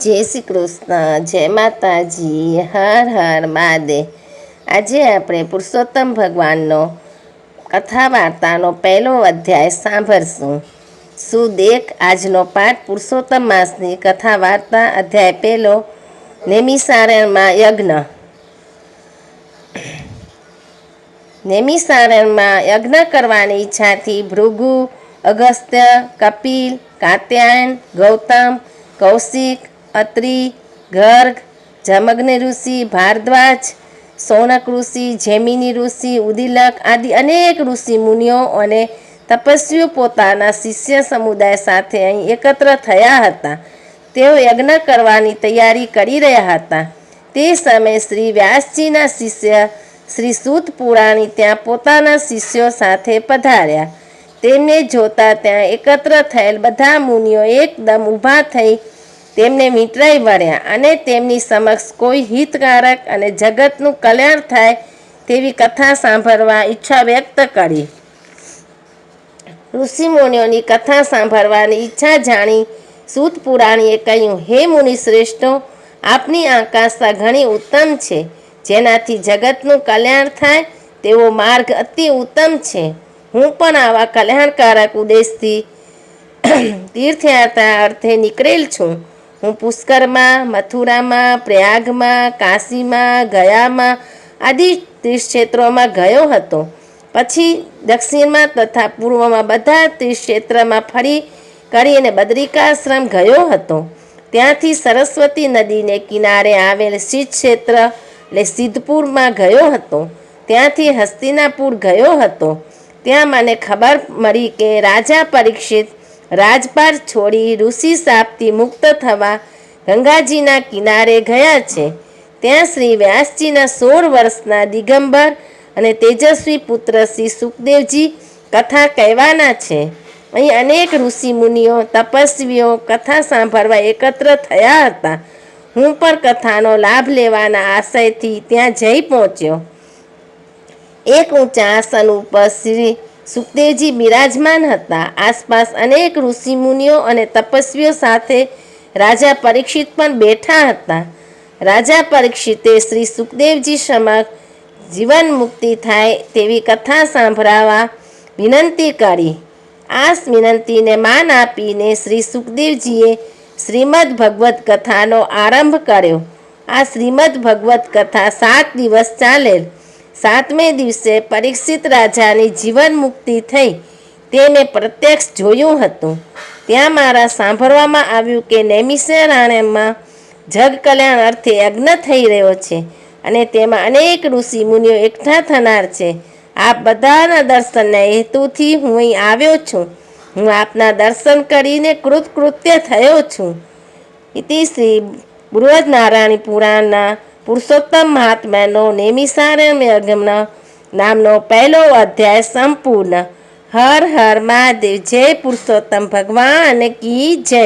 જય શ્રી કૃષ્ણ, જય માતાજી, હર હર મહાદેવ। આજે આપણે પુરુષોત્તમ ભગવાનનો કથા વાર્તાનો પહેલો અધ્યાય સાંભળશું। સુદેખ આજનો પાઠ પુરુષોત્તમ માસની કથા વાર્તા અધ્યાય પહેલો નેમિષારણ્યમાં યજ્ઞ। નેમિષારણ્યમાં યજ્ઞ કરવાની ઈચ્છાથી ભૃગુ, અગસ્ત્ય, કપિલ, કાત્યાયન, ગૌતમ, કૌશિક, અત્રિ, ગર્ગ, જમગ્નિ ઋષિ, ભારદ્વાજ, સૌનક ઋષિ, જૈમિની ઋષિ, ઉદિલક આદિ અનેક ઋષિ મુનિઓ અને તપસ્વીઓ પોતાના શિષ્ય સમુદાય સાથે અહીં એકત્ર થયા હતા। તેઓ યજ્ઞ કરવાની તૈયારી કરી રહ્યા હતા। તે સમયે શ્રી વ્યાસજીના શિષ્ય શ્રી સૂત પુરાણી ત્યાં પોતાના શિષ્યો સાથે પધાર્યા। તેમને જોતા ત્યાં એકત્ર થયેલ બધા મુનિઓ એકદમ ઊભા થઈ તેમને વીંટળાઈ વળ્યા અને તેમની સમક્ષ કોઈ હિતકારક અને જગતનું કલ્યાણ થાય તેવી કથા સાંભળવા ઈચ્છા વ્યક્ત કરી। ઋષિમુનિઓની કથા સાંભળવાની ઈચ્છા જાણી સૂત પુરાણીએ કહ્યું, હે મુનિ શ્રેષ્ઠો, આપની આકાંક્ષા ઘણી ઉત્તમ છે। જેનાથી જગતનું કલ્યાણ થાય તેવો માર્ગ અતિ ઉત્તમ છે। હું પણ આવા કલ્યાણકારક ઉદ્દેશથી તીર્થયાત્રા અર્થે નીકળેલ છું। હું પુષ્કરમાં, મથુરામાં, પ્રયાગમાં, કાશીમાં, ગયામાં આદિ તીર્થક્ષેત્રોમાં ગયો હતો। પછી દક્ષિણમાં તથા પૂર્વમાં બધા તીર્થક્ષેત્રમાં ફરી કરીને બદ્રિકાશ્રમ ગયો હતો। ત્યાંથી સરસ્વતી નદીને કિનારે આવેલ સિદ્ધક્ષેત્ર એટલે સિદ્ધપુરમાં ગયો હતો। ત્યાંથી હસ્તિનાપુર ગયો હતો। ત્યાં મને ખબર મળી કે રાજા પરીક્ષિત રાજપાટ છોડી ઋષિ શાપથી મુક્ત થવા ગંગાજીના કિનારે ગયા છે। ત્યાં શ્રી વ્યાસજીના 16 વર્ષના દિગંબર અને તેજસ્વી પુત્ર શ્રી સુખદેવજી કથા કહેવાના છે। અહીં અનેક ઋષિ મુનિઓ તપસ્વીઓ કથા સાંભળવા એકત્ર થયા હતા। હું પણ કથાનો લાભ લેવાના આશયથી ત્યાં જઈ પહોંચ્યો। એક ઊંચા આસન ઉપર શ્રી સુખદેવજી બિરાજમાન હતા। આસપાસ અનેક ઋષિ મુનિઓ અને તપસ્વીઓ સાથે રાજા પરીક્ષિત પણ બેઠા હતા। રાજા પરીક્ષિતે શ્રી સુખદેવજી સમક્ષ જીવન મુક્તિ થાય તેવી કથા સાંભળવા વિનંતી કરી। આ વિનંતીને માન આપીને શ્રી સુખદેવજીએ શ્રીમદ ભગવદ્ કથાનો આરંભ કર્યો। આ શ્રીમદ ભગવદ્ કથા 7 દિવસ ચાલેલ। 7મે દિવસે પરીક્ષિત રાજાની જીવન મુક્તિ થઈ તે મેં પ્રત્યક્ષ જોયું હતું। ત્યાં મારા સાંભળવામાં આવ્યું કે નૈમિષારણ્યમાં જગ કલ્યાણ અર્થે યજ્ઞ થઈ રહ્યો છે અને તેમાં અનેક ઋષિ મુનિઓ એકઠા થનાર છે। આપ બધાના દર્શનના હેતુથી હું અહીં આવ્યો છું। હું આપના દર્શન કરીને કૃતકૃત્ય થયો છું। ઇતિ શ્રી બૃહદનારાયણ પુરાણના પુરુષોત્તમ મહાત્મ્યનો નૈમિષારણ્ય યજ્ઞ નામનો પહેલો અધ્યાય સંપૂર્ણ। હર હર મહાદેવ। જય પુરુષોત્તમ ભગવાન કી જય।